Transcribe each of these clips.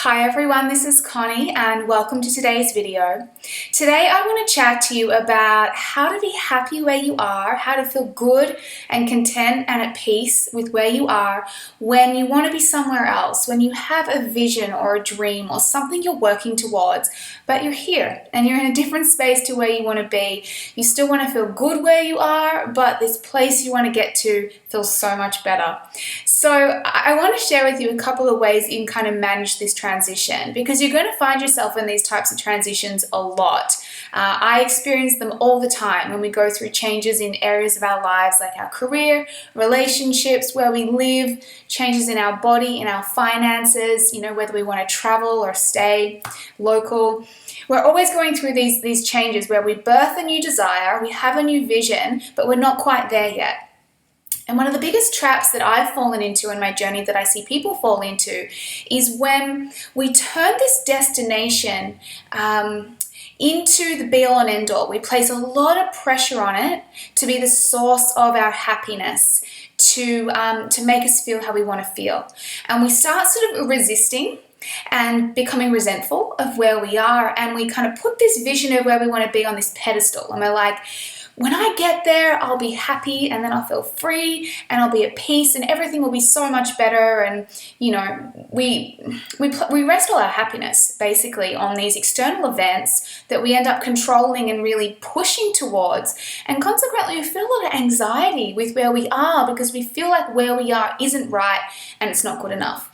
Hi everyone, this is Connie and welcome to today's video. Today I want to chat to you about how to be happy where you are, how to feel good and content and at peace with where you are when you want to be somewhere else, when you have a vision or a dream or something you're working towards, but you're here and you're in a different space to where you want to be. You still want to feel good where you are, but this place you want to get to feels so much better. So I want to share with you a couple of ways you can kind of manage this transition, because you're going to find yourself in these types of transitions a lot. I experience them all the time when we go through changes in areas of our lives like our career, relationships, where we live, changes in our body, in our finances, whether we want to travel or stay local. We're always going through these changes where we birth a new desire, we have a new vision, but we're not quite there yet. And one of the biggest traps that I've fallen into in my journey, that I see people fall into, is when we turn this destination into the be-all and end-all. We place a lot of pressure on it to be the source of our happiness, to make us feel how we want to feel. And we start sort of resisting and becoming resentful of where we are, and we kind of put this vision of where we want to be on this pedestal, and we're like, when I get there, I'll be happy, and then I'll feel free, and I'll be at peace, and everything will be so much better. And we rest all our happiness basically on these external events that we end up controlling and really pushing towards, and consequently we feel a lot of anxiety with where we are because we feel like where we are isn't right and it's not good enough.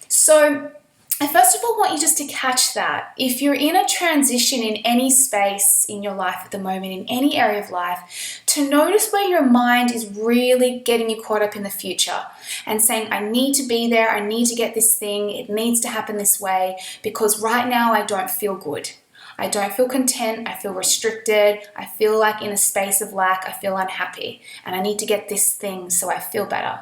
So I first of all want you just to catch that. If you're in a transition in any space in your life at the moment, in any area of life, to notice where your mind is really getting you caught up in the future and saying, I need to be there, I need to get this thing, it needs to happen this way, because right now I don't feel good. I don't feel content, I feel restricted, I feel like in a space of lack, I feel unhappy, and I need to get this thing so I feel better.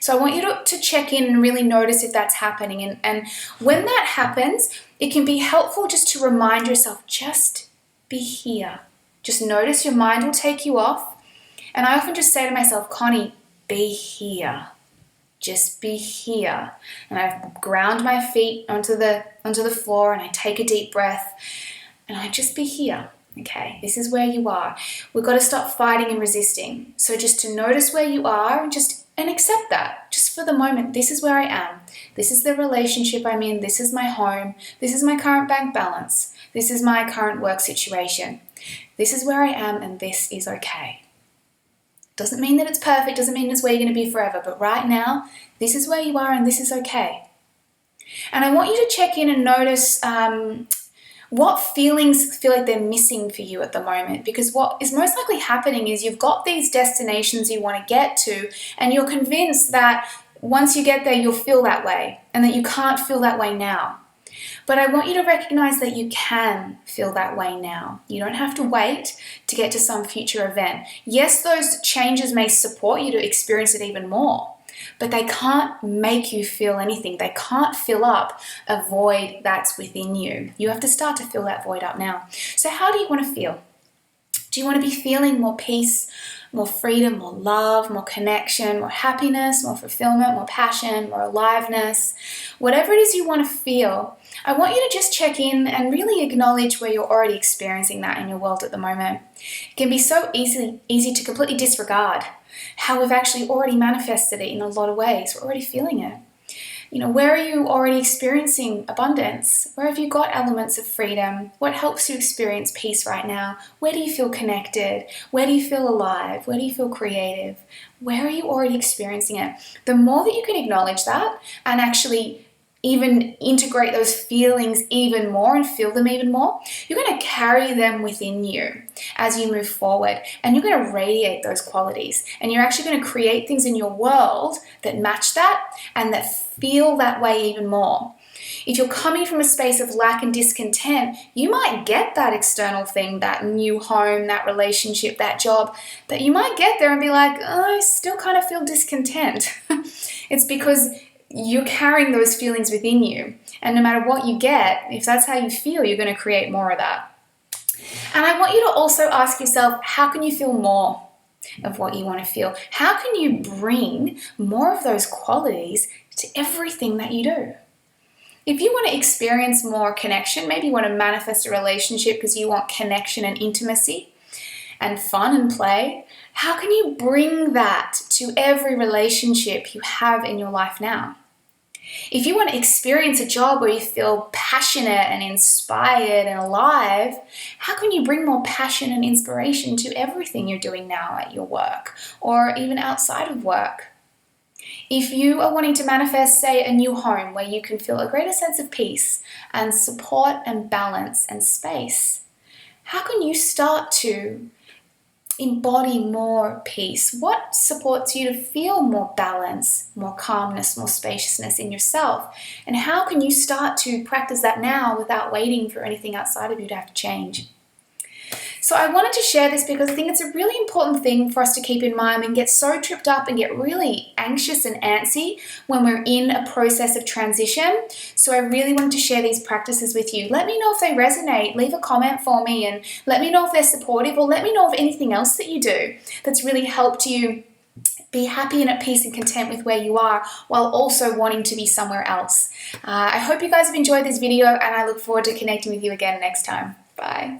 So I want you to check in and really notice if that's happening. And when that happens, it can be helpful just to remind yourself, just be here. Just notice your mind will take you off. And I often just say to myself, Connie, be here. Just be here. And I ground my feet onto the floor, and I take a deep breath, and I just be here. Okay, this is where you are. We've got to stop fighting and resisting. So just to notice where you are and accept that, just for the moment. This is where I am. This is the relationship I'm in. This is my home. This is my current bank balance. This is my current work situation. This is where I am, and this is okay. Doesn't mean that it's perfect, doesn't mean it's where you're going to be forever, but right now, this is where you are and this is okay. And I want you to check in and notice what feelings feel like they're missing for you at the moment, because what is most likely happening is you've got these destinations you want to get to, and you're convinced that once you get there you'll feel that way and that you can't feel that way now. But I want you to recognize that you can feel that way now. You don't have to wait to get to some future event. Yes, those changes may support you to experience it even more, but they can't make you feel anything. They can't fill up a void that's within you. You have to start to fill that void up now. So how do you want to feel? Do you want to be feeling more peace, more freedom, more love, more connection, more happiness, more fulfillment, more passion, more aliveness? Whatever it is you want to feel, I want you to just check in and really acknowledge where you're already experiencing that in your world at the moment. It can be so easy to completely disregard how we've actually already manifested it in a lot of ways. We're already feeling it. Where are you already experiencing abundance? Where have you got elements of freedom? What helps you experience peace right now? Where do you feel connected? Where do you feel alive? Where do you feel creative? Where are you already experiencing it? The more that you can acknowledge that and actually even integrate those feelings even more and feel them even more, you're going to carry them within you as you move forward, and you're going to radiate those qualities, and you're actually going to create things in your world that match that and that feel that way even more. If you're coming from a space of lack and discontent, you might get that external thing, that new home, that relationship, that job, but you might get there and be like, oh, I still kind of feel discontent. It's because you're carrying those feelings within you. And no matter what you get, if that's how you feel, you're going to create more of that. And I want you to also ask yourself, how can you feel more of what you want to feel? How can you bring more of those qualities to everything that you do? If you want to experience more connection, maybe you want to manifest a relationship because you want connection and intimacy and fun and play, how can you bring that to every relationship you have in your life now? If you want to experience a job where you feel passionate and inspired and alive, how can you bring more passion and inspiration to everything you're doing now at your work or even outside of work? If you are wanting to manifest, say, a new home where you can feel a greater sense of peace and support and balance and space, how can you start to embody more peace? What supports you to feel more balance, more calmness, more spaciousness in yourself? And how can you start to practice that now without waiting for anything outside of you to have to change? So I wanted to share this because I think it's a really important thing for us to keep in mind and get so tripped up and get really anxious and antsy when we're in a process of transition. So I really wanted to share these practices with you. Let me know if they resonate. Leave a comment for me and let me know if they're supportive, or let me know of anything else that you do that's really helped you be happy and at peace and content with where you are while also wanting to be somewhere else. I hope you guys have enjoyed this video, and I look forward to connecting with you again next time. Bye.